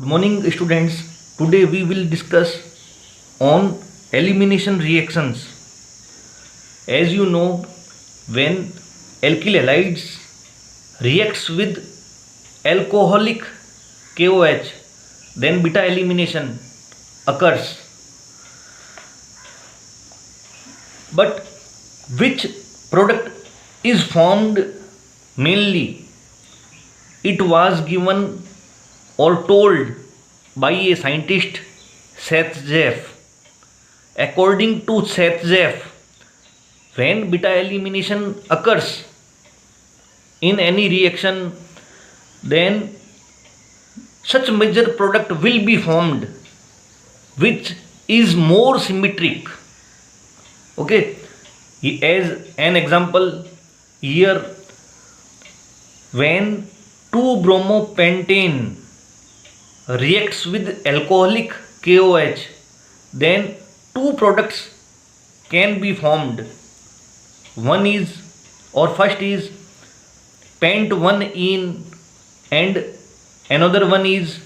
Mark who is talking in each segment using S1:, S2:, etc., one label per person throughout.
S1: Good morning, students. Today we will discuss on elimination reactions. As you know, when alkyl halides reacts with alcoholic KOH, then beta elimination occurs. But which product is formed mainly? It was given or told by a scientist, Satyajf. According to Satyajf, when beta elimination occurs in any reaction, then such major product will be formed which is more symmetric. Okay, as an example here, when 2-bromopentane reacts with alcoholic KOH, then two products can be formed. First is pent-1-ene and another one is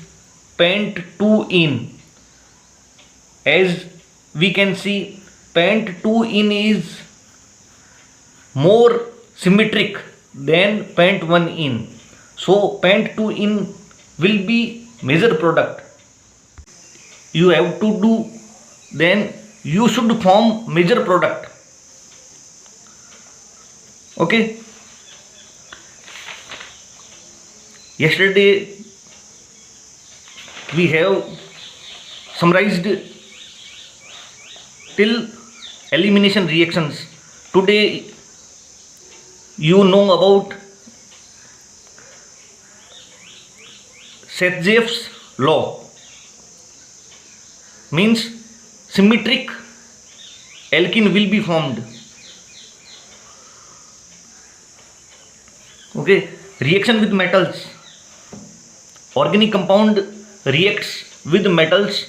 S1: pent-2-ene. As we can see, pent-2-ene is more symmetric than pent-1-ene. So pent-2-ene will be major product. You have to do, then you should form major product. Okay. Yesterday we have summarized till elimination reactions. Today you know about Satyajf's law, means symmetric alkene will be formed. Okay, reaction with metals. Organic compound reacts with metals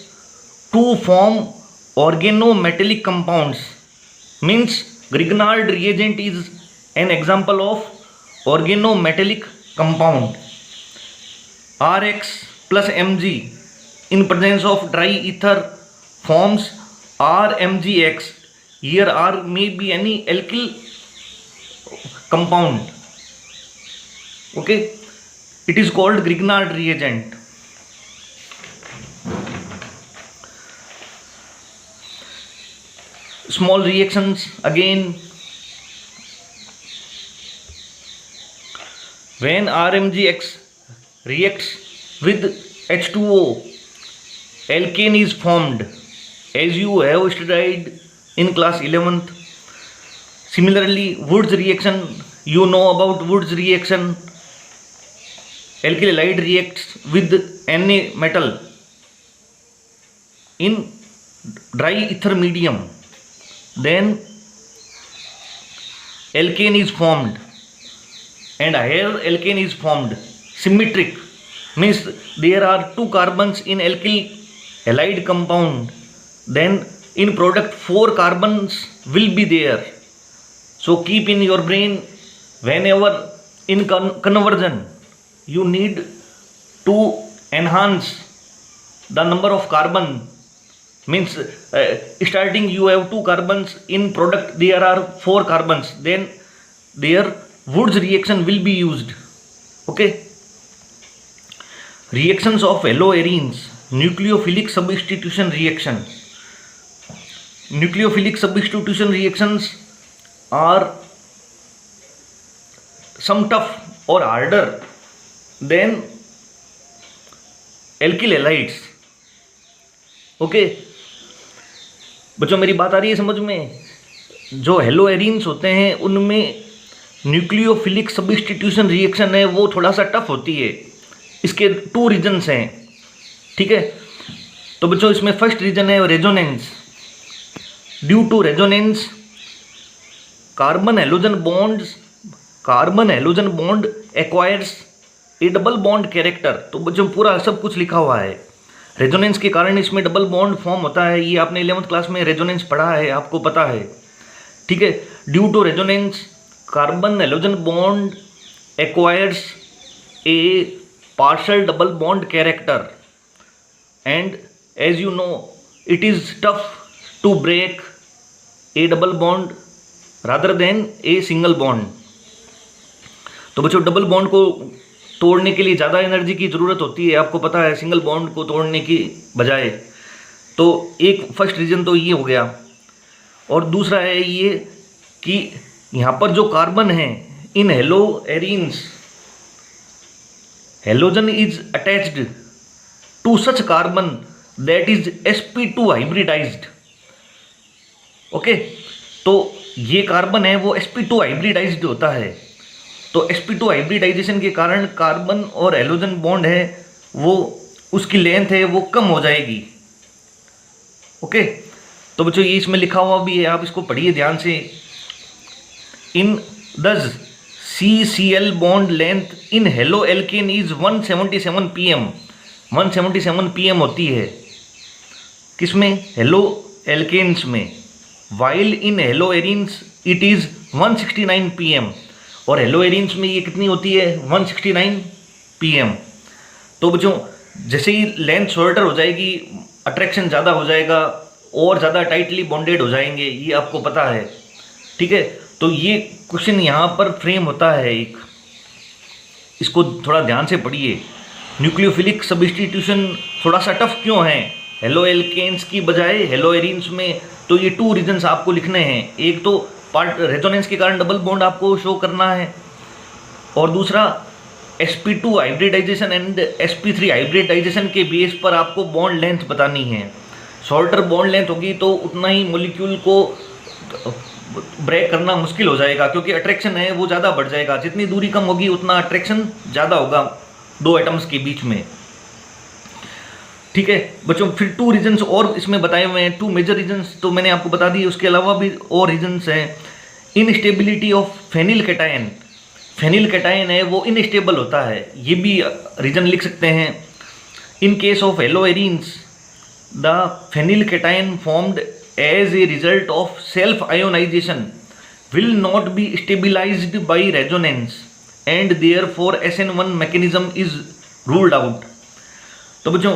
S1: to form organometallic compounds. Means Grignard reagent is an example of organometallic compound. Rx plus Mg in presence of dry ether forms RMgX. Here R may be any alkyl compound. Okay, it is called Grignard reagent. Small reactions again. When RMgX reacts with H2O, alkane is formed, as you have studied in class 11th. Similarly, Woods reaction, you know about Woods reaction. Alkyl halide reacts with Na metal in dry ether medium, then alkane is formed, and here alkane is formed. Symmetric means there are two carbons in alkyl halide compound, then in product 4 carbons will be there. So keep in your brain, whenever in conversion you need to enhance the number of carbon, means starting you have 2 carbons, in product there are 4 carbons, then there Woods reaction will be used. Okay. Reactions of haloarenes, nucleophilic substitution reaction. Nucleophilic substitution reactions are some tough or harder than alkyl halides. Okay बच्चों, मेरी बात आ रही है समझ में? जो haloarenes होते हैं उनमें न्यूक्लियोफिलिक सब्स्टिट्यूशन रिएक्शन है वो थोड़ा सा टफ होती है. इसके 2 रीजन्स हैं. ठीक है, तो बच्चों इसमें फर्स्ट रीजन है resonance. Due to resonance carbon halogen bond acquires a double bond character. तो बच्चों पूरा सब कुछ लिखा हुआ है. रेजोनेंस के कारण इसमें डबल बॉन्ड फॉर्म होता है. ये आपने 11th क्लास में रेजोनेंस पढ़ा है, आपको पता है. ठीक है, due to resonance carbon halogen bond acquires a partial double bond character. and as you know it is tough to break a double bond rather than a single bond। तो बच्चों डबल बॉन्ड को तोड़ने के लिए ज़्यादा energy की ज़रूरत होती है, आपको पता है, सिंगल बॉन्ड को तोड़ने की बजाय। तो एक फर्स्ट रीज़न तो ये हो गया, और दूसरा है ये कि यहाँ पर जो कार्बन है in haloarenes, halogen is attached to such carbon that is sp2 hybridised. Okay, तो ये कार्बन है वो sp2 हाइब्रिडाइज्ड होता है। तो sp2 हाइब्रिडाइजेशन के कारण कार्बन और हेलोजन बॉन्ड है वो उसकी लेंथ है वो कम हो जाएगी। ओके, तो बच्चों ये इसमें लिखा हुआ भी है, आप इसको पढ़िए ध्यान से। इन दस CCl bond length in halo alkane is 177 pm, 177 pm होती है किसमें, हेलो एल्केन्स में। While in hello arenes it is 169 pm, और हेलो एरीन्स में ये कितनी होती है, 169 pm। तो बच्चों जैसे ही लेंथ शॉर्टर हो जाएगी, अट्रैक्शन ज़्यादा हो जाएगा और ज़्यादा टाइटली बॉन्डेड हो जाएंगे, ये आपको पता है। ठीक है, तो ये क्वेश्चन यहाँ पर फ्रेम होता है एक, इसको थोड़ा ध्यान से पढ़िए। न्यूक्लियोफिलिक सब्स्टिट्यूशन थोड़ा सा टफ क्यों है हेलो एल्केन्स की बजाय हेलो एरीन्स में, तो ये 2 रीजन्स आपको लिखने हैं। एक तो पार्ट रेजोनेंस के कारण डबल बॉन्ड आपको शो करना है, और दूसरा sp2 hybridisation and sp3 hybridisation के बेस पर आपको बॉन्ड लेंथ बतानी है। शॉर्टर बॉन्ड लेंथ होगी तो उतना ही मॉलिक्यूल को ब्रेक करना मुश्किल हो जाएगा, क्योंकि अट्रैक्शन है वो ज़्यादा बढ़ जाएगा। जितनी दूरी कम होगी उतना अट्रैक्शन ज़्यादा होगा 2 एटम्स के बीच में। ठीक है बच्चों, फिर 2 रीजन्स और इसमें बताए हुए हैं, 2 मेजर रीजन्स तो मैंने आपको बता दिए, उसके अलावा भी और रीजन्स हैं। Instability of phenyl cation, phenyl cation है वो इनस्टेबल होता है, ये भी रीजन लिख सकते हैं। In case of haloarenes the phenyl cation formed as a result of self ionization will not be stabilized by resonance and therefore SN1 mechanism is ruled out। तो बच्चों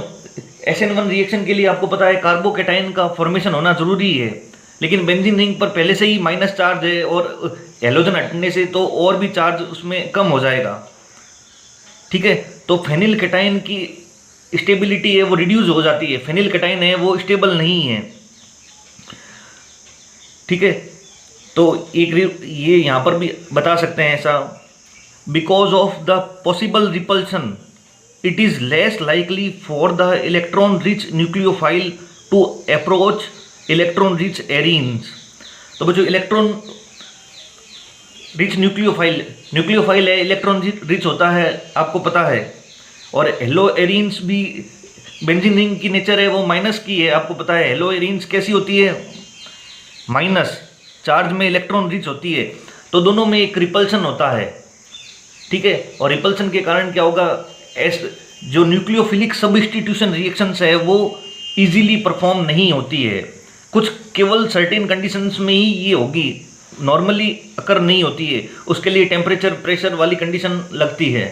S1: SN1 रिएक्शन के लिए आपको पता है कार्बोकैटायन का formation होना जरूरी है, लेकिन बेंजीन रिंग पर पहले से ही माइनस चार्ज है और हेलोजन हटने से तो और भी चार्ज उसमें कम हो जाएगा। ठीक है, तो फेनिल कैटायन की स्टेबिलिटी है वो रिड्यूस हो जाती है, फेनिल कैटायन है वो स्टेबल नहीं है। ठीक है, तो एक ये यहाँ पर भी बता सकते हैं ऐसा, because of the possible repulsion it is less likely for the electron rich nucleophile to approach electron rich arenes. तो बच्चों इलेक्ट्रॉन रिच न्यूक्लियोफाइल है, इलेक्ट्रॉन रिच होता है आपको पता है, और हेलो एरीन्स भी बेंजीन रिंग की नेचर है वो माइनस की है, आपको पता है। हेलो एरीन्स कैसी होती है, माइनस चार्ज में इलेक्ट्रॉन रिच होती है, तो दोनों में एक रिपल्शन होता है। ठीक है, और रिपल्शन के कारण क्या होगा, जो न्यूक्लियोफिलिक सब्स्टिट्यूशन रिएक्शंस है वो इजीली परफॉर्म नहीं होती है, कुछ केवल सर्टेन कंडीशंस में ही ये होगी, नॉर्मली अकर नहीं होती है, उसके लिए टेम्परेचर प्रेशर वाली कंडीशन लगती है।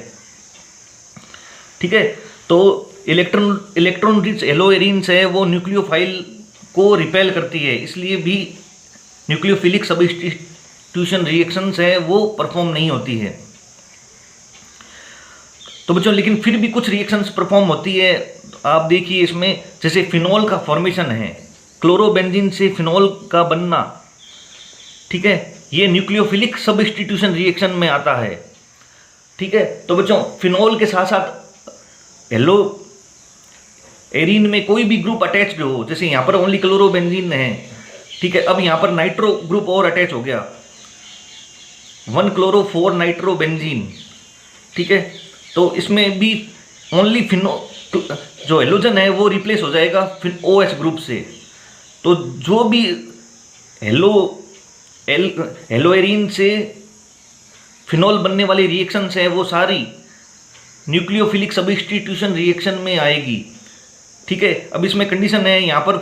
S1: ठीक है, तो इलेक्ट्रॉन रिच हेलो एरीन्स है वो न्यूक्लियोफाइल को रिपेल करती है, इसलिए भी न्यूक्लियोफिलिक सब्स्टिट्यूशन रिएक्शंस है वो परफॉर्म नहीं होती है। तो बच्चों लेकिन फिर भी कुछ रिएक्शंस परफॉर्म होती है, आप देखिए इसमें, जैसे फिनॉल का फॉर्मेशन है, क्लोरोबेंजीन से फिनॉल का बनना। ठीक है, ये न्यूक्लियोफिलिक सब्स्टिट्यूशन रिएक्शन में आता है। ठीक है, तो बच्चों फिनॉल के साथ साथ हेलो एरीन में कोई भी ग्रुप अटैच्ड हो, जैसे यहाँ पर ओनली क्लोरोबेंजीन है। ठीक है, अब यहाँ पर नाइट्रो ग्रुप और अटैच हो गया, 1 क्लोरो 4 नाइट्रो बेंजीन। ठीक है, तो इसमें भी ओनली जो हेलोजन है वो रिप्लेस हो जाएगा फिर OH ग्रुप से। तो जो भी हेलो एरीन से फिनॉल बनने वाली रिएक्शंस है वो सारी न्यूक्लियोफिलिक सब्स्टिट्यूशन रिएक्शन में आएगी। ठीक है, अब इसमें कंडीशन है, यहाँ पर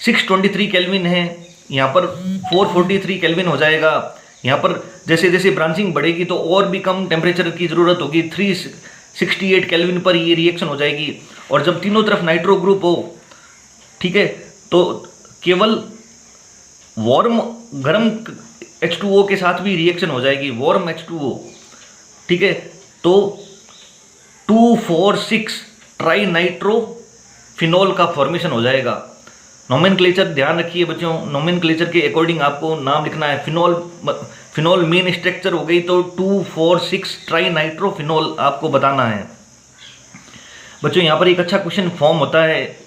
S1: 623 केल्विन है, यहाँ पर 443 केल्विन हो जाएगा। यहाँ पर जैसे जैसे ब्रांचिंग बढ़ेगी तो और भी कम टेम्परेचर की ज़रूरत होगी, 368 केल्विन पर ये रिएक्शन हो जाएगी। और जब तीनों तरफ नाइट्रो ग्रुप हो, ठीक है, तो केवल वार्म गर्म H2O के साथ भी रिएक्शन हो जाएगी, वार्म H2O, ठीक है। तो 2,4,6 ट्राई नाइट्रो फिनॉल का फॉर्मेशन हो जाएगा। नोमेनक्लेचर ध्यान रखिए बच्चों, नोमेनक्लेचर के अकॉर्डिंग आपको नाम लिखना है। फिनॉल मेन स्ट्रक्चर हो गई तो 2,4,6 ट्राई नाइट्रो फिनॉल आपको बताना है। बच्चों यहाँ पर एक अच्छा क्वेश्चन फॉर्म होता है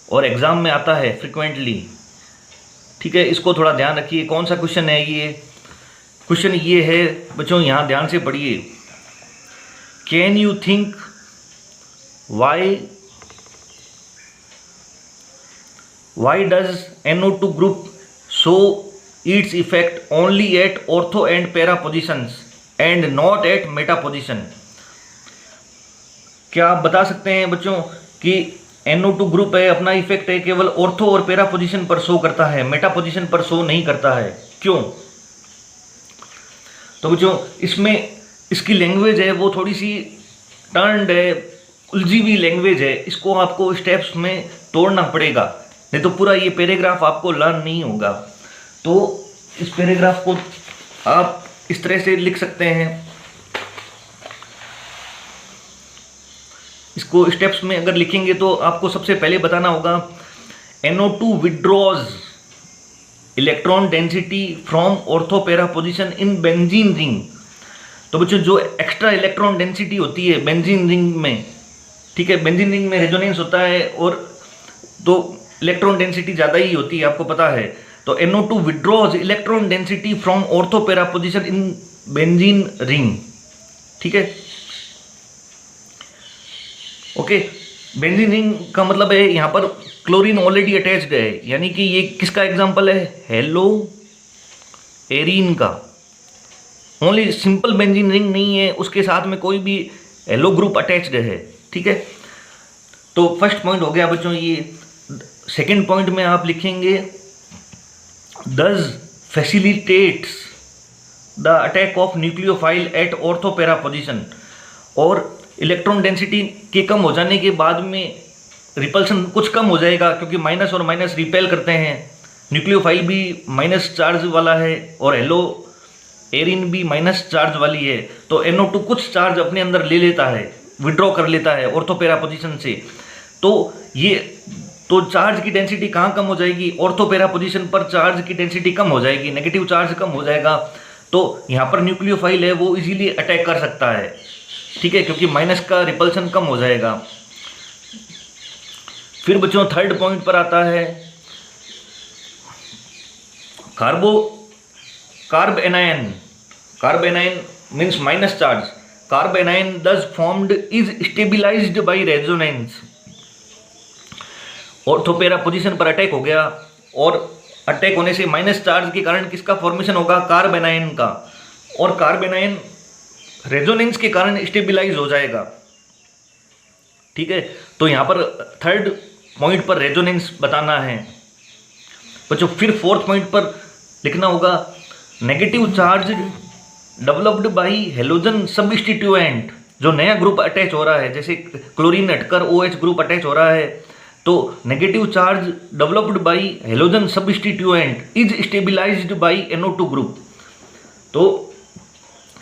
S1: और एग्जाम में आता है फ्रिक्वेंटली, ठीक है, इसको थोड़ा ध्यान रखिए। कौन सा क्वेश्चन है ये? क्वेश्चन ये है बच्चों, यहाँ ध्यान से पढ़िए। Can you think why does NO2 group show its effect only at ortho and para positions and not at meta position? क्या आप बता सकते हैं बच्चों कि NO2 ग्रुप है, अपना इफेक्ट है केवल ऑर्थो और पैरा पोजीशन पर शो करता है, मेटा पोजीशन पर शो नहीं करता है, क्यों? तो बच्चों इसमें इसकी लैंग्वेज है वो थोड़ी सी टर्न्ड है, उलझी हुई लैंग्वेज है, इसको आपको स्टेप्स में तोड़ना पड़ेगा, नहीं तो पूरा ये पैराग्राफ आपको लर्न नहीं होगा। तो इस पैराग्राफ को आप इस तरह से लिख सकते हैं, इसको स्टेप्स में अगर लिखेंगे तो आपको सबसे पहले बताना होगा NO2 withdraws electron density from ortho para position in benzene ring. तो बच्चों जो एक्स्ट्रा इलेक्ट्रॉन डेंसिटी होती है बेंजीन रिंग में, ठीक है, बेंजीन रिंग में रेजोनेंस होता है और तो इलेक्ट्रॉन डेंसिटी ज़्यादा ही होती है, आपको पता है। तो NO2 withdraws electron density from ortho para position in benzene ring, ठीक है, ओके। बेंजीन रिंग का मतलब है यहाँ पर क्लोरीन ऑलरेडी अटैच्ड है, यानी कि ये किसका एग्जांपल है? हेलो एरीन का। ओनली सिंपल बेंजीन रिंग नहीं है, उसके साथ में कोई भी हेलो ग्रुप अटैच्ड है, ठीक है। तो फर्स्ट पॉइंट हो गया बच्चों ये। सेकंड पॉइंट में आप लिखेंगे this facilitates the attack of nucleophile at ortho para position. और इलेक्ट्रॉन डेंसिटी के कम हो जाने के बाद में रिपल्सन कुछ कम हो जाएगा, क्योंकि माइनस और माइनस रिपेल करते हैं। न्यूक्लियोफाइल भी माइनस चार्ज वाला है और हेलो एरिन भी माइनस चार्ज वाली है, तो NO2 कुछ चार्ज अपने अंदर ले लेता है, विड्रॉ कर लेता है ऑर्थो पैरा पोजिशन से। तो चार्ज की डेंसिटी कहाँ कम हो जाएगी? ऑर्थो पैरा पोजिशन पर चार्ज की डेंसिटी कम हो जाएगी, नेगेटिव चार्ज कम हो जाएगा। तो यहाँ पर न्यूक्लियोफाइल है वो इजीली अटैक कर सकता है, ठीक है, क्योंकि माइनस का रिपल्सन कम हो जाएगा। फिर बच्चों थर्ड पॉइंट पर आता है carbanion. Carbanion means minus charge. Carbanion this formed is stabilised by resonance. Ortho para position पर अटैक हो गया और अटैक होने से माइनस चार्ज के कारण किसका फॉर्मेशन होगा? कार्ब एनायन का। और कार्ब एनायन रेजोनेंस के कारण स्टेबिलाइज हो जाएगा, ठीक है। तो यहाँ पर थर्ड पॉइंट पर रेजोनेंस बताना है बच्चों। फिर फोर्थ पॉइंट पर लिखना होगा negative charge developed by halogen substituent. जो नया ग्रुप अटैच हो रहा है, जैसे क्लोरीन हटकर OH ग्रुप अटैच हो रहा है, तो negative charge developed by halogen substituent is stabilised by NO2 group. तो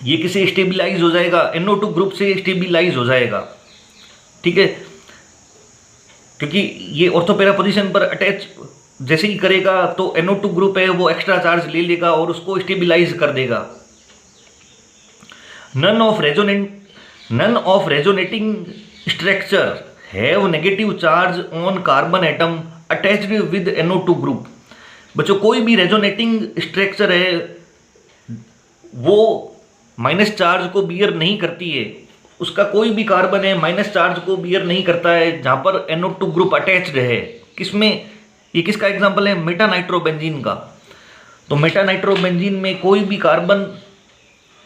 S1: ये किसे स्टेबिलाइज हो जाएगा? NO2 ग्रुप से स्टेबिलाइज हो जाएगा, ठीक है, क्योंकि ये ऑर्थो पैरा पोजीशन पर अटैच जैसे ही करेगा तो NO2 ग्रुप है वो एक्स्ट्रा चार्ज ले लेगा और उसको स्टेबिलाइज कर देगा। None of resonating structure have negative charge on carbon atom attached with NO2 group. बच्चों कोई भी रेजोनेटिंग स्ट्रक्चर है वो माइनस चार्ज को बियर नहीं करती है, उसका कोई भी कार्बन है माइनस चार्ज को बियर नहीं करता है जहाँ पर NO2 ग्रुप अटैच्ड है। किसमें? ये किसका एग्जांपल है? मेटा नाइट्रोबेंजीन का। तो मेटा नाइट्रोबेंजीन में कोई भी कार्बन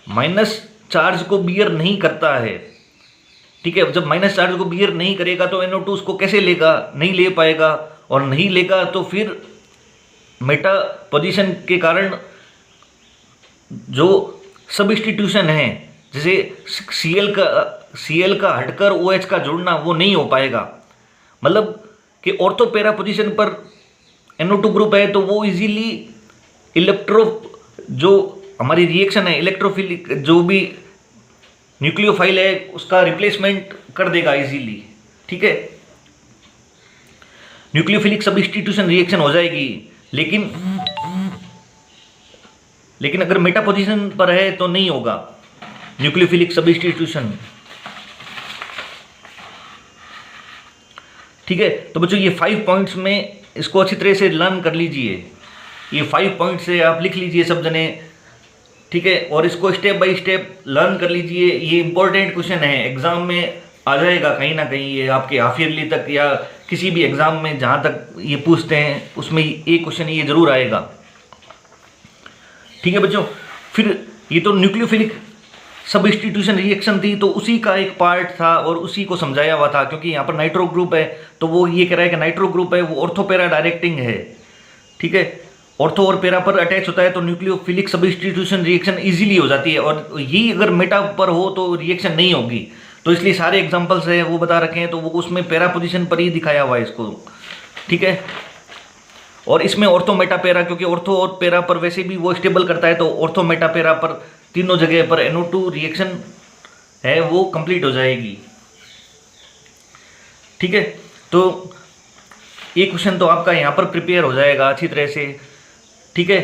S1: माइनस चार्ज को बियर नहीं करता है, ठीक है। जब माइनस चार्ज को बियर नहीं करेगा तो NO2 उसको कैसे लेगा? नहीं ले पाएगा, और नहीं लेगा तो फिर मेटा पोजीशन के कारण जो सब्स्टिट्यूशन है, जैसे Cl का हटकर OH का जुड़ना, वो नहीं हो पाएगा, मतलब कि ऑर्थो पैरा पोजीशन पर NO2 ग्रुप है तो वो इजीली जो हमारी रिएक्शन है इलेक्ट्रोफिलिक जो भी न्यूक्लियोफाइल है उसका रिप्लेसमेंट कर देगा इजीली, ठीक है। न्यूक्लियोफिलिक सब्स्टिट्यूशन रिएक्शन हो जाएगी, लेकिन अगर मेटा पोजीशन पर है तो नहीं होगा न्यूक्लियोफिलिक सब्स्टिट्यूशन, ठीक है। तो बच्चों ये 5 पॉइंट्स में इसको अच्छी तरह से लर्न कर लीजिए, ये 5 पॉइंट से आप लिख लीजिए सब जने, ठीक है, और इसको स्टेप बाय स्टेप लर्न कर लीजिए। ये इंपॉर्टेंट क्वेश्चन है, एग्जाम में आ जाएगा कहीं ना कहीं, ये आपके हाफ ईयरली तक या किसी भी एग्जाम में जहाँ तक ये पूछते हैं उसमें एक क्वेश्चन ये जरूर आएगा, ठीक है बच्चों। फिर ये तो न्यूक्लियोफिलिक सब्स्टिट्यूशन रिएक्शन थी तो उसी का एक पार्ट था और उसी को समझाया हुआ था, क्योंकि यहाँ पर नाइट्रो ग्रुप है तो वो ये कह रहा है कि नाइट्रो ग्रुप है वो ऑर्थो पैरा डायरेक्टिंग है, ठीक है। ऑर्थो और पैरा पर अटैच होता है तो न्यूक्लियोफिलिक सब्स्टिट्यूशन रिएक्शन इजीली हो जाती है, और ये अगर मेटा पर हो तो रिएक्शन नहीं होगी। तो इसलिए सारे एग्जाम्पल्स है वो बता रखे हैं, तो वो उसमें पैरा पोजिशन पर ही दिखाया हुआ है इसको, ठीक है। और इसमें ऑर्थो मेटा पैरा, क्योंकि ऑर्थो और पैरा पर वैसे भी वो स्टेबल करता है तो ऑर्थो मेटा पैरा पर तीनों जगह पर NO2 रिएक्शन है वो कंप्लीट हो जाएगी, ठीक है। तो ये क्वेश्चन तो आपका यहाँ पर प्रिपेयर हो जाएगा अच्छी तरह से, ठीक है।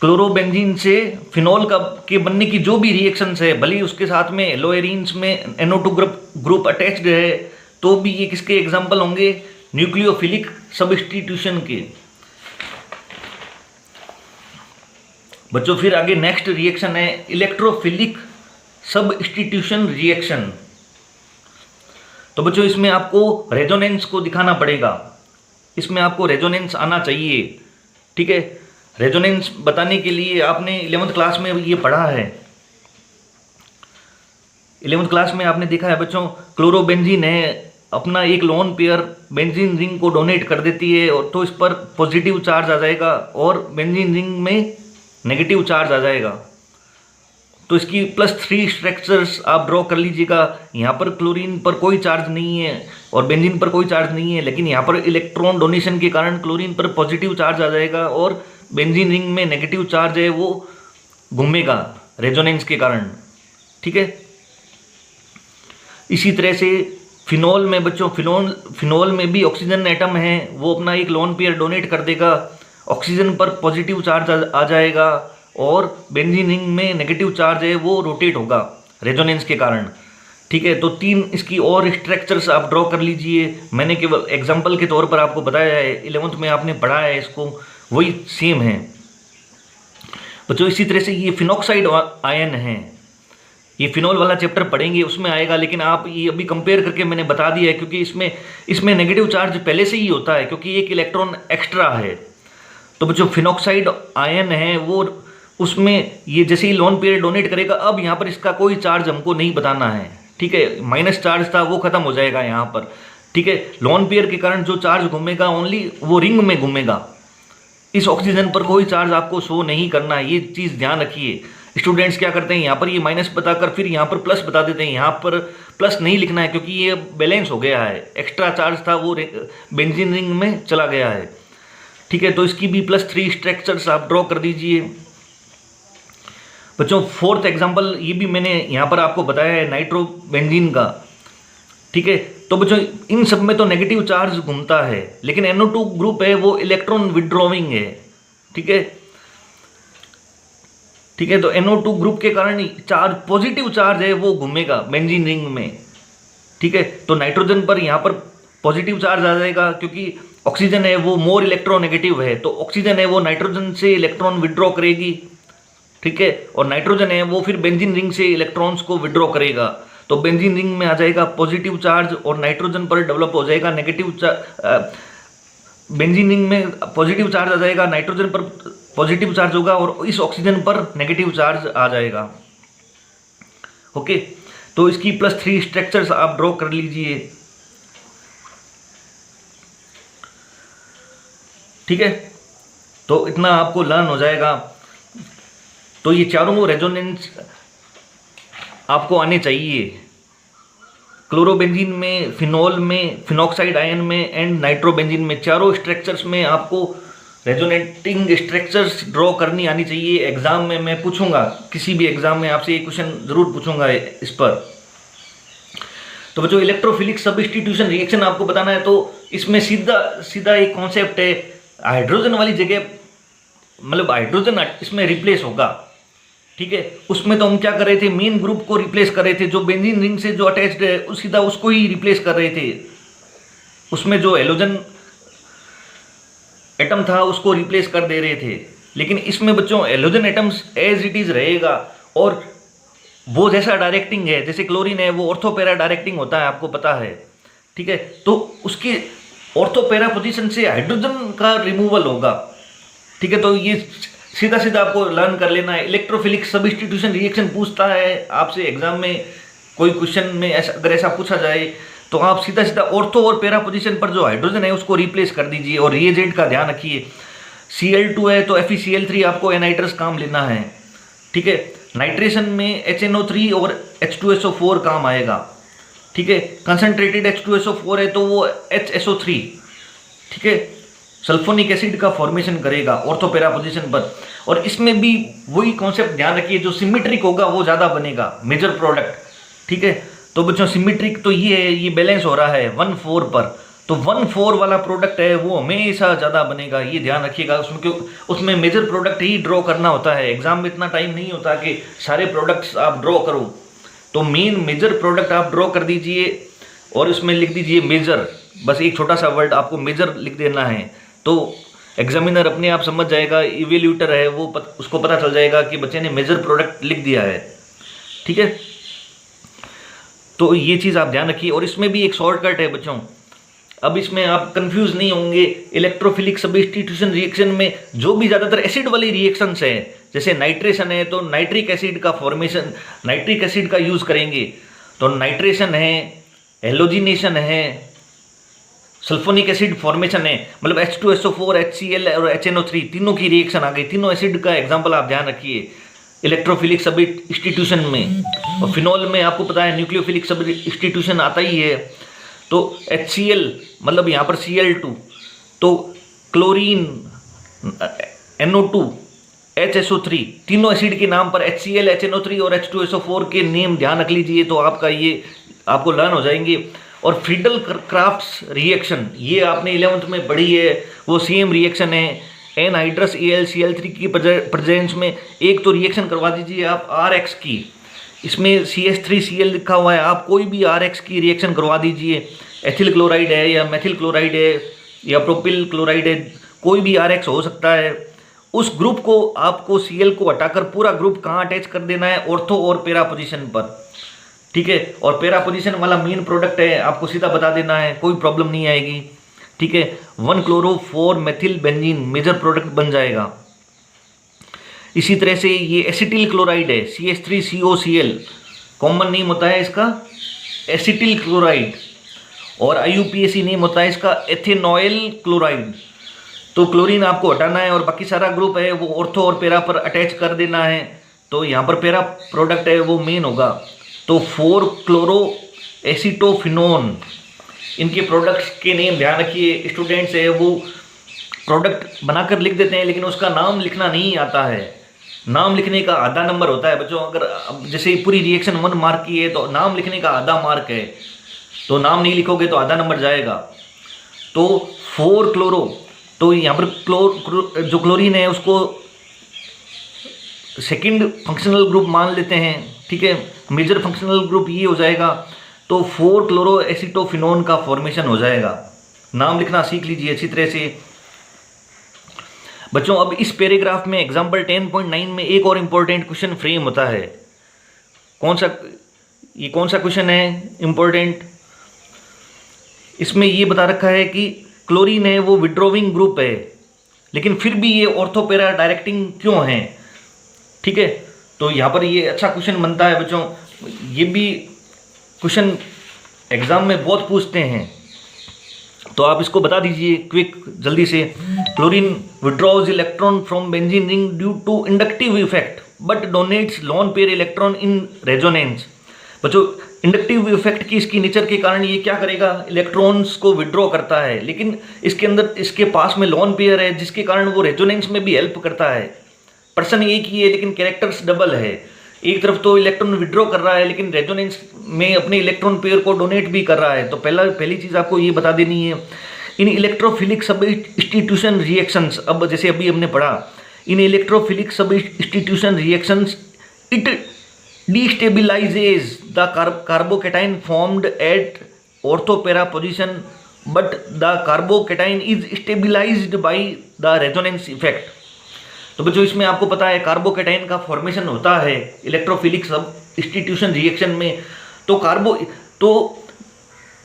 S1: क्लोरोबेंजीन से फिनॉल का के बनने की जो भी रिएक्शंस है, भले ही उसके साथ में एलोएरीन्स में NO2 ग्रुप अटैच्ड है तो भी ये किसके एग्जाम्पल होंगे, न्यूक्लियोफिलिक सब्स्टिट्यूशन के। बच्चों फिर आगे नेक्स्ट रिएक्शन है इलेक्ट्रोफिलिक सब्स्टिट्यूशन रिएक्शन। तो बच्चों इसमें आपको रेजोनेंस को दिखाना पड़ेगा, इसमें आपको रेजोनेंस आना चाहिए, ठीक है। रेजोनेंस बताने के लिए आपने 11th क्लास में ये पढ़ा है, 11th क्लास में आपने देखा है बच्चों, क्लोरोबेंजीन है अपना एक लोन पेयर बेंजीन रिंग को डोनेट कर देती है, और तो इस पर पॉजिटिव चार्ज आ जाएगा और बेंजीन रिंग में नेगेटिव चार्ज आ जाएगा। तो इसकी +3 स्ट्रक्चर्स आप ड्रॉ कर लीजिएगा। यहाँ पर क्लोरीन पर कोई चार्ज नहीं है और बेंजीन पर कोई चार्ज नहीं है, लेकिन यहाँ पर इलेक्ट्रॉन डोनेशन के कारण क्लोरीन पर पॉजिटिव चार्ज आ जाएगा और बेंजीन रिंग में नेगेटिव चार्ज है वो घूमेगा रेजोनेंस के कारण, ठीक है। इसी तरह से फिनॉल में बच्चों, फिनॉल में भी ऑक्सीजन एटम है, वो अपना एक लोन पेयर डोनेट कर देगा, ऑक्सीजन पर पॉजिटिव चार्ज आ जाएगा और बेंजीन रिंग में नेगेटिव चार्ज है वो रोटेट होगा रेजोनेंस के कारण, ठीक है। तो 3 इसकी और स्ट्रक्चर्स आप ड्रॉ कर लीजिए, मैंने केवल एग्जांपल के तौर पर आपको बताया है, 11th में आपने पढ़ा है इसको, वही सेम है बच्चों। इसी तरह से ये फिनॉक्साइड आयन है, ये फिनॉल वाला चैप्टर पढ़ेंगे उसमें आएगा, लेकिन आप ये अभी कंपेयर करके मैंने बता दिया है, क्योंकि इसमें नेगेटिव चार्ज पहले से ही होता है क्योंकि एक इलेक्ट्रॉन एक्स्ट्रा है। तो बच्चों फिनॉक्साइड आयन है वो उसमें ये जैसे ही लोन पेयर डोनेट करेगा, अब यहाँ पर इसका कोई चार्ज हमको नहीं बताना है, ठीक है। माइनस चार्ज था वो खत्म हो जाएगा यहाँ पर, ठीक है। लोन पेयर के कारण जो चार्ज घूमेगा ओनली वो रिंग में घूमेगा, इस ऑक्सीजन पर कोई चार्ज आपको शो नहीं करना है, ये चीज़ ध्यान रखिए। स्टूडेंट्स क्या करते हैं, यहाँ पर ये माइनस बताकर फिर यहाँ पर प्लस बता देते हैं, यहाँ पर प्लस नहीं लिखना है क्योंकि ये बैलेंस हो गया है, एक्स्ट्रा चार्ज था वो बेंजीन रिंग में चला गया है, ठीक है। तो इसकी भी +3 स्ट्रक्चर्स आप ड्रॉ कर दीजिए बच्चों। 4th एग्जाम्पल ये भी मैंने यहाँ पर आपको बताया है नाइट्रोबेंजीन का, ठीक है। तो बच्चों इन सब में तो नेगेटिव चार्ज घूमता है, लेकिन NO2 ग्रुप है वो इलेक्ट्रॉन विड्रॉविंग है, ठीक है, ठीक है। तो NO2 ग्रुप के कारण चार्ज पॉजिटिव चार्ज है वो घूमेगा बेंजीन रिंग में, ठीक है। तो नाइट्रोजन पर यहाँ पर पॉजिटिव चार्ज आ जाएगा क्योंकि ऑक्सीजन है वो मोर इलेक्ट्रोनेगेटिव है, तो ऑक्सीजन है वो नाइट्रोजन से इलेक्ट्रॉन विड्रॉ करेगी, ठीक है। और नाइट्रोजन है वो फिर बेंजीन रिंग से इलेक्ट्रॉन्स को विड्रॉ करेगा, तो बेंजीन रिंग में आ जाएगा पॉजिटिव चार्ज और नाइट्रोजन पर डेवलप हो जाएगा नेगेटिव चार्ज। बेंजीन रिंग में पॉजिटिव चार्ज आ जाएगा, नाइट्रोजन पर पॉजिटिव चार्ज होगा और इस ऑक्सीजन पर नेगेटिव चार्ज आ जाएगा, ओके। तो इसकी +3 स्ट्रक्चर्स आप ड्रॉ कर लीजिए, ठीक है। तो इतना आपको लर्न हो जाएगा। तो ये चारों रेजोनेंस आपको आने चाहिए, क्लोरोबेंजीन में, फिनॉल में, फिनॉक्साइड आयन में एंड नाइट्रोबेंजीन में, चारों स्ट्रक्चर्स में आपको रेजोनेटिंग स्ट्रक्चर्स ड्रॉ करनी आनी चाहिए। एग्जाम में मैं पूछूंगा, किसी भी एग्जाम में आपसे ये क्वेश्चन जरूर पूछूंगा इस पर। तो बच्चों इलेक्ट्रोफिलिक सब्स्टिट्यूशन रिएक्शन आपको बताना है, तो इसमें सीधा सीधा एक कॉन्सेप्ट है, हाइड्रोजन वाली जगह मतलब हाइड्रोजन इसमें रिप्लेस होगा, ठीक है। उसमें तो हम क्या कर रहे थे, मेन ग्रुप को रिप्लेस कर रहे थे, जो बेंजीन रिंग से जो अटैच्ड है सीधा उसको ही रिप्लेस कर रहे थे। उसमें जो हेलोजन एटम था उसको रिप्लेस कर दे रहे थे। लेकिन इसमें बच्चों halogen atoms as it is रहेगा और वो जैसा डायरेक्टिंग है, जैसे क्लोरीन है वो ऑर्थोपेरा डायरेक्टिंग होता है, आपको पता है, ठीक है। तो उसके ऑर्थोपेरा पोजीशन से हाइड्रोजन का रिमूवल होगा, ठीक है। तो ये सीधा सीधा आपको लर्न कर लेना है। इलेक्ट्रोफिलिक सब्स्टिट्यूशन रिएक्शन पूछता है आपसे एग्जाम में, कोई क्वेश्चन में अगर ऐसा पूछा जाए तो आप सीधा सीधा ऑर्थो और पैरा पोजीशन पर जो हाइड्रोजन है उसको रिप्लेस कर दीजिए। और रिएजेंट का ध्यान रखिए, Cl2 है तो FeCl3 आपको एनाइट्रस काम लेना है, ठीक है। नाइट्रेशन में HNO3 और H2SO4 काम आएगा, ठीक है। कंसनट्रेटेड H2SO4 है तो वो HSO3, ठीक है, सल्फोनिक एसिड का फॉर्मेशन करेगा ऑर्थोपेरा पोजीशन पर। और इसमें भी वही कॉन्सेप्ट ध्यान रखिए, जो सिमेट्रिक होगा वो ज़्यादा बनेगा मेजर प्रोडक्ट, ठीक है। तो बच्चों सिमेट्रिक तो ये है, ये बैलेंस हो रहा है 1-4 पर, तो 1-4 वाला प्रोडक्ट है वो हमेशा ज़्यादा बनेगा, ये ध्यान रखिएगा। उसमें मेजर प्रोडक्ट ही ड्रॉ करना होता है। एग्जाम में इतना टाइम नहीं होता कि सारे प्रोडक्ट्स आप ड्रॉ करो, तो मेन मेजर प्रोडक्ट आप ड्रॉ कर दीजिए और उसमें लिख दीजिए मेजर, बस एक छोटा सा वर्ड आपको मेजर लिख देना है। तो एग्जामिनर अपने आप समझ जाएगा, इवेल्यूटर है वो उसको पता चल जाएगा कि बच्चे ने मेजर प्रोडक्ट लिख दिया है, ठीक है। तो ये चीज़ आप ध्यान रखिए। और इसमें भी एक शॉर्टकट है बच्चों, अब इसमें आप कंफ्यूज नहीं होंगे। इलेक्ट्रोफिलिक सब्स्टिट्यूशन रिएक्शन में जो भी ज़्यादातर एसिड वाली रिएक्शंस है, जैसे नाइट्रेशन है तो नाइट्रिक एसिड का फॉर्मेशन, नाइट्रिक एसिड का यूज़ करेंगे। तो नाइट्रेशन है, हेलोजिनेशन है, सल्फोनिक एसिड फॉर्मेशन है, मतलब H2SO4, HCl और HNO3 तीनों की रिएक्शन आ गई। तीनों एसिड का एग्जांपल आप ध्यान रखिए इलेक्ट्रोफिलिक सब्स्टिट्यूशन में। और फिनॉल में आपको पता है न्यूक्लियोफिलिक सब्स्टिट्यूशन आता ही है। तो HCl मतलब यहाँ पर Cl2, तो क्लोरीन, NO2, HSO3 तीनों एसिड के नाम पर HCl, HNO3 और H2SO4 के नेम ध्यान रख लीजिए, तो आपका ये आपको लर्न हो जाएंगे। और फ्रीडल क्राफ्ट्स रिएक्शन ये आपने 11th में पढ़ी है, वो सेम रिएक्शन है। एनहाइड्रस AlCl3 की प्रेजेंस में एक तो रिएक्शन करवा दीजिए आप RX की, इसमें CH3Cl लिखा हुआ है, आप कोई भी RX की रिएक्शन करवा दीजिए। एथिल क्लोराइड है या मेथिल क्लोराइड है या प्रोपिल क्लोराइड है, कोई भी RX हो सकता है। उस ग्रुप को आपको Cl को हटाकर पूरा ग्रुप कहाँ अटैच कर देना है, ऑर्थो और पैरा पोजीशन पर, ठीक है। और पैरा पोजीशन वाला मेन प्रोडक्ट है, आपको सीधा बता देना है, कोई प्रॉब्लम नहीं आएगी, ठीक है। 1-chloro-4 methyl benzene major product बन जाएगा। इसी तरह से ये एसिटिल क्लोराइड है, CH3COCl कॉमन नेम होता है इसका एसिटिल क्लोराइड, और IUPAC नेम होता है इसका एथेनॉयल क्लोराइड। तो क्लोरीन आपको हटाना है और बाकी सारा ग्रुप है वो ऑर्थो और पैरा पर अटैच कर देना है। तो यहाँ पर पैरा प्रोडक्ट है वो मेन होगा। तो 4-क्लोरोएसीटोफिनोन इनके प्रोडक्ट्स के नेम ध्यान रखिए। स्टूडेंट्स है वो प्रोडक्ट बनाकर लिख देते हैं लेकिन उसका नाम लिखना नहीं आता है। नाम लिखने का आधा नंबर होता है बच्चों। अगर जैसे पूरी रिएक्शन 1 मार्क की है तो नाम लिखने का आधा मार्क है, तो नाम नहीं लिखोगे तो आधा नंबर जाएगा। तो 4-क्लोरो, तो यहाँ पर जो क्लोरीन है उसको सेकंड फंक्शनल ग्रुप मान लेते हैं, ठीक है। मेजर फंक्शनल ग्रुप ये हो जाएगा। तो 4-क्लोरोएसीटोफिनोन का फॉर्मेशन हो जाएगा। नाम लिखना सीख लीजिए अच्छी तरह से बच्चों। अब इस पैराग्राफ में एग्जाम्पल 10.9 में एक और इम्पोर्टेंट क्वेश्चन फ्रेम होता है। कौन सा क्वेश्चन है इम्पोर्टेंट? इसमें ये बता रखा है कि क्लोरीन है वो विड्रोविंग ग्रुप है, लेकिन फिर भी ये ऑर्थोपेरा डायरेक्टिंग क्यों है, ठीक है। तो यहाँ पर ये अच्छा क्वेश्चन बनता है बच्चों। ये भी क्वेश्चन एग्जाम में बहुत पूछते हैं, तो आप इसको बता दीजिए क्विक जल्दी से। Chlorine withdraws electron from benzene ring due to inductive effect but donates lone pair electron in resonance. बच्चों इंडक्टिव इफेक्ट की इसकी नेचर के कारण ये क्या करेगा, इलेक्ट्रॉन्स को विड्रॉ करता है, लेकिन इसके अंदर इसके पास में लोन पेयर है जिसके कारण वो रेजोनेंस में भी हेल्प करता है। पर्सन एक ही है लेकिन कैरेक्टर्स डबल है, एक तरफ तो इलेक्ट्रॉन विड्रॉ कर रहा है लेकिन रेजोनेंस में अपने इलेक्ट्रॉन पेयर को डोनेट भी कर रहा है। तो पहली चीज़ आपको ये बता देनी है, इन इलेक्ट्रोफिलिक सब्स्टिट्यूशन रिएक्शंस, अब जैसे अभी हमने पढ़ा, in electrophilic substitution reactions it destabilizes the carbocation formed at orthopara position, but the carbocation is stabilized by the resonance effect। तो बच्चों इसमें आपको पता है कार्बोकेटाइन का फॉर्मेशन होता है इलेक्ट्रोफिलिक सब्स्टिट्यूशन रिएक्शन में। तो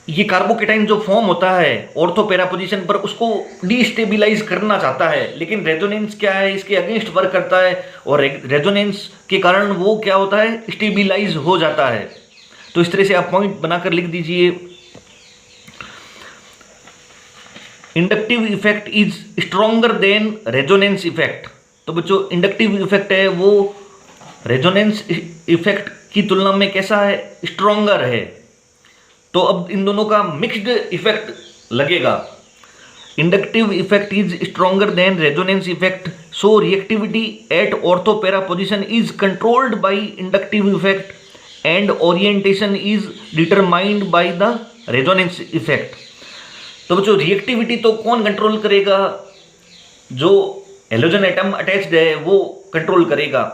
S1: ये कार्बोकेटाइन जो फॉर्म होता है ऑर्थोपेरा पोजीशन पर, उसको डिस्टेबिलाइज करना चाहता है, लेकिन रेजोनेंस क्या है, इसके अगेंस्ट वर्क करता है और रेजोनेंस के कारण वो क्या होता है, स्टेबिलाइज हो जाता है। तो इस तरह से आप पॉइंट बनाकर लिख दीजिए, inductive effect is stronger than resonance effect. तो बच्चों इंडक्टिव इफेक्ट है वो रेजोनेंस इफेक्ट की तुलना में कैसा है, स्ट्रॉन्गर है। तो अब इन दोनों का मिक्स्ड इफेक्ट लगेगा। Inductive effect is stronger than resonance effect, so reactivity at ortho para position is controlled by inductive effect and orientation is determined by the resonance effect. तो बच्चों रिएक्टिविटी तो कौन कंट्रोल करेगा, जो हेलोजन एटम अटैच्ड है वो control करेगा,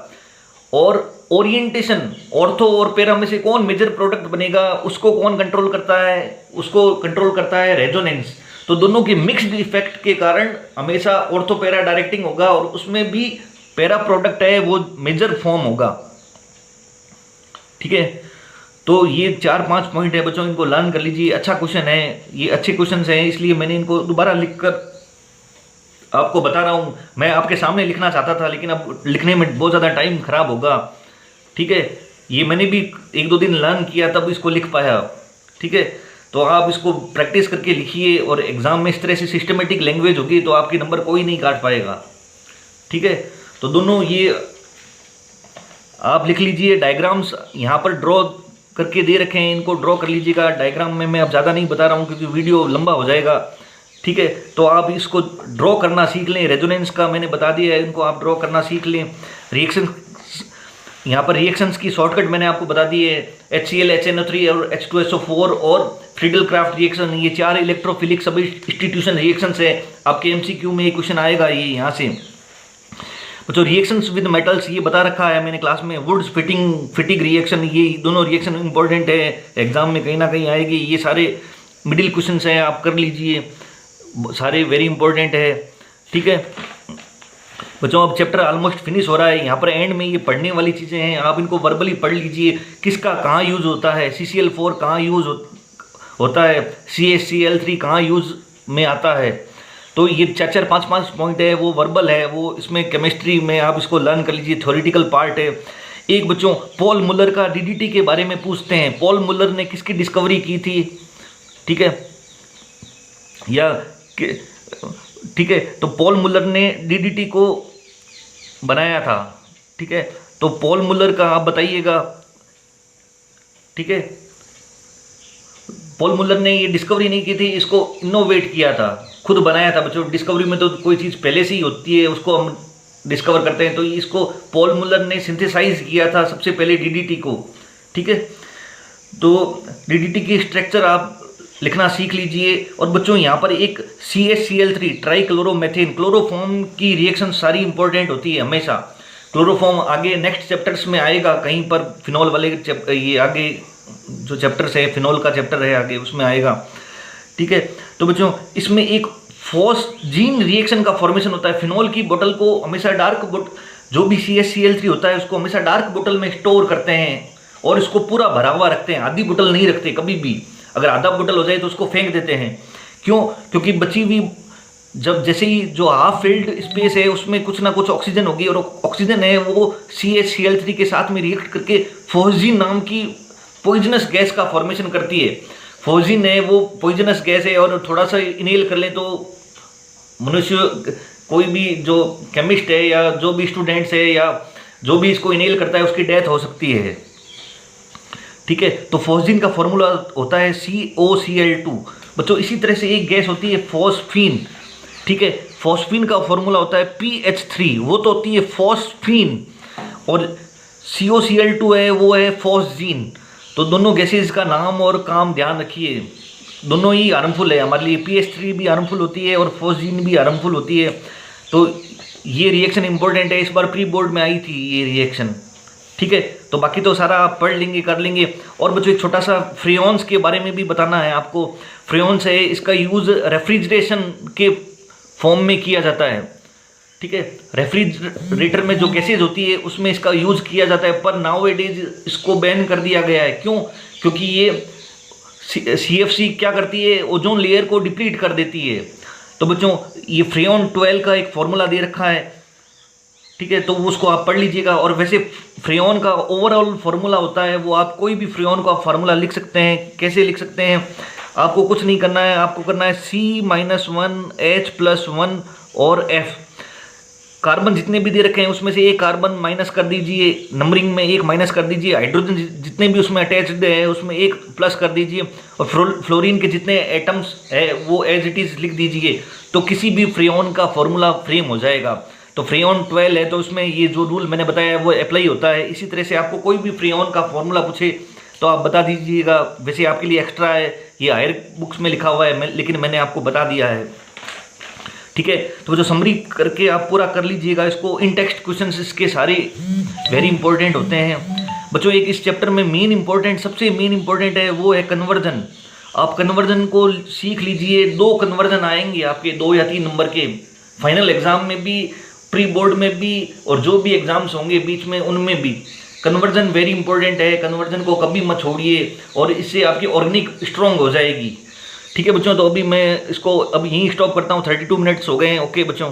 S1: और ओरिएंटेशन ऑर्थो और पेरा में से कौन मेजर प्रोडक्ट बनेगा उसको कौन कंट्रोल करता है, उसको कंट्रोल करता है रेजोनेंस। तो दोनों के मिक्स्ड इफेक्ट के कारण हमेशा ऑर्थो पेरा डायरेक्टिंग होगा और उसमें भी पेरा प्रोडक्ट है वो मेजर फॉर्म होगा। ठीक है, तो ये 4-5 पॉइंट है बच्चों, इनको लर्न कर लीजिए। अच्छा क्वेश्चन है, ये अच्छे क्वेश्चन हैं इसलिए मैंने इनको दोबारा लिखकर आपको बता रहा हूँ। मैं आपके सामने लिखना चाहता था लेकिन अब लिखने में बहुत ज़्यादा टाइम खराब होगा। ठीक है, ये मैंने भी 1-2 दिन लर्न किया तब इसको लिख पाया। ठीक है, तो आप इसको प्रैक्टिस करके लिखिए और एग्जाम में इस तरह से सिस्टमेटिक लैंग्वेज होगी तो आपके नंबर कोई नहीं काट पाएगा। ठीक है, तो दोनों ये आप लिख लीजिए। डायग्राम्स यहाँ पर ड्रॉ करके दे रखे हैं, इनको ड्रॉ कर लीजिएगा। डायग्राम में मैं अब ज़्यादा नहीं बता रहा हूँ क्योंकि वीडियो लंबा हो जाएगा। ठीक है, तो आप इसको ड्रॉ करना सीख लें। रेजोनेंस का मैंने बता दिया है, इनको आप ड्रॉ करना सीख लें। रिएक्शन, यहाँ पर रिएक्शंस की शॉर्टकट मैंने आपको बता दी है, HCl HNO3 और H2SO4 और फ्रीडल क्राफ्ट रिएक्शन। ये 4 इलेक्ट्रोफिलिक सब्स्टिट्यूशन रिएक्शंस है। आपके MCQ में ये क्वेश्चन आएगा ये यहाँ से। तो रिएक्शंस विद मेटल्स ये बता रखा है मैंने क्लास में। वुड्स फिटिंग रिएक्शन, ये दोनों रिएक्शन इंपॉर्टेंट है, एग्जाम में कहीं ना कहीं आएगी। ये सारे मिडिल क्वेश्चन हैं, आप कर लीजिए, सारे वेरी इंपॉर्टेंट है। ठीक है बच्चों, अब चैप्टर ऑलमोस्ट फिनिश हो रहा है। यहाँ पर एंड में ये पढ़ने वाली चीज़ें हैं, आप इनको वर्बली पढ़ लीजिए। किसका कहाँ यूज़ होता है, CCl4 कहाँ यूज़ होता है, CaCl3 कहाँ यूज़ में आता है। तो ये 4-5 पॉइंट है वो वर्बल है, वो इसमें केमिस्ट्री में आप इसको लर्न कर लीजिए, थ्योरेटिकल पार्ट है। एक बच्चों पॉल मुलर का DDT के बारे में पूछते हैं, पॉल मुलर ने किसकी डिस्कवरी की थी। ठीक है, या ठीक है, तो पॉल मुलर ने DDT को बनाया था। ठीक है, तो पॉल मुलर का आप बताइएगा। ठीक है, पॉल मुलर ने ये डिस्कवरी नहीं की थी, इसको इनोवेट किया था, खुद बनाया था। बच्चों डिस्कवरी में तो कोई चीज़ पहले से ही होती है, उसको हम डिस्कवर करते हैं। तो इसको पॉल मुलर ने सिंथेसाइज किया था सबसे पहले DDT को। ठीक है, तो DDT की स्ट्रक्चर आप लिखना सीख लीजिए। और बच्चों यहाँ पर एक CaCl3 ट्राइक्लोरोमेथेन, क्लोरोफॉर्म की रिएक्शन सारी इंपॉर्टेंट होती है हमेशा। क्लोरोफॉर्म आगे नेक्स्ट चैप्टर्स में आएगा कहीं पर, फिनॉल वाले ये आगे जो चैप्टर्स है, फिनॉल का चैप्टर है आगे, उसमें आएगा। ठीक है, तो बच्चों इसमें एक फॉस्जीन रिएक्शन का फॉर्मेशन होता है। फिनॉल की बोतल को हमेशा जो भी CaCl3 होता है उसको हमेशा डार्क बोतल में स्टोर करते हैं और इसको पूरा भरा हुआ रखते हैं, आधी बोतल नहीं रखते कभी भी। अगर आधा बोतल हो जाए तो उसको फेंक देते हैं। क्यों? क्योंकि बची हुई जब जैसे ही जो हाफ फिल्ड स्पेस है उसमें कुछ ना कुछ ऑक्सीजन होगी और ऑक्सीजन है वो CaCl3 के साथ में रिएक्ट करके फॉस्जीन नाम की पॉइजनस गैस का फॉर्मेशन करती है। फॉस्जीन है वो पॉइजनस गैस है और थोड़ा सा इनहेल कर ले तो मनुष्य, कोई भी जो केमिस्ट है या जो भी स्टूडेंट्स है या जो भी इसको इनहेल करता है उसकी डेथ हो सकती है। ठीक है, तो फॉस्जीन का फॉर्मूला होता है COCl2। बच्चों इसी तरह से एक गैस होती है फॉस्फीन, ठीक है, फॉस्फीन का फॉर्मूला होता है PH3, वो तो होती है फॉस्फीन, और COCl2 है वो है फॉस्जीन। तो दोनों गैसेज का नाम और काम ध्यान रखिए, दोनों ही हार्मफुल है हमारे लिए। PH3 भी हार्मफुल होती है और फॉस्जीन भी हार्मफुल होती है। तो ये रिएक्शन इंपॉर्टेंट है, इस बार प्री बोर्ड में आई थी ये रिएक्शन, ठीक है। तो बाकी तो सारा आप पढ़ लेंगे, कर लेंगे। और बच्चों एक छोटा सा फ्रेयॉन्स के बारे में भी बताना है आपको। फ्रेयॉन्स है, इसका यूज़ रेफ्रिजरेशन के फॉर्म में किया जाता है, ठीक है। रेफ्रिजरेटर में जो गैसेज होती है उसमें इसका यूज़ किया जाता है, पर नाउ इट इज इसको बैन कर दिया गया है। क्यों? क्योंकि ये CFC क्या करती है, ओजोन लेयर को डिप्लीट कर देती है। तो बच्चों ये फ्रेयॉन 12 का एक फॉर्मूला दे रखा है, ठीक है, तो उसको आप पढ़ लीजिएगा। और वैसे फ्रेयॉन का ओवरऑल फार्मूला होता है, वो आप कोई भी फ्रेयॉन का फार्मूला लिख सकते हैं। कैसे लिख सकते हैं? आपको कुछ नहीं करना है, आपको करना है C-1H+1 और F। कार्बन जितने भी दे रखे हैं उसमें से एक कार्बन माइनस कर दीजिए, नंबरिंग में एक माइनस कर दीजिए। हाइड्रोजन जितने भी उसमें अटैच्ड है उसमें एक प्लस कर दीजिए, और फ्लोरीन के जितने एटम्स है वो एज इट इज़ लिख दीजिए। तो किसी भी फ्रेयॉन का फॉर्मूला फ्रेम हो जाएगा। तो फ्रेयॉन 12 है तो उसमें ये जो रूल मैंने बताया वो अप्लाई होता है। इसी तरह से आपको कोई भी फ्रेयॉन का फॉर्मूला पूछे तो आप बता दीजिएगा। वैसे आपके लिए एक्स्ट्रा है, ये हायर बुक्स में लिखा हुआ है, लेकिन मैंने आपको बता दिया है, ठीक है। तो जो समरी करके आप पूरा कर लीजिएगा इसको। इन टेक्स्ट क्वेश्चन इसके सारे वेरी इंपॉर्टेंट होते हैं बच्चों। एक इस चैप्टर में सबसे मेन इंपॉर्टेंट है वो है कन्वर्जन। आप कन्वर्जन को सीख लीजिए। 2 कन्वर्जन आएंगे आपके 2 या 3 नंबर के, फाइनल एग्जाम में भी, प्री बोर्ड में भी, और जो भी एग्जाम्स होंगे बीच में उनमें भी। कन्वर्जन वेरी इंपॉर्टेंट है, कन्वर्जन को कभी मत छोड़िए, और इससे आपकी ऑर्गेनिक स्ट्रॉन्ग हो जाएगी, ठीक है बच्चों। तो अभी मैं इसको अब यहीं स्टॉप करता हूँ, 32 मिनट्स हो गए हैं। ओके बच्चों।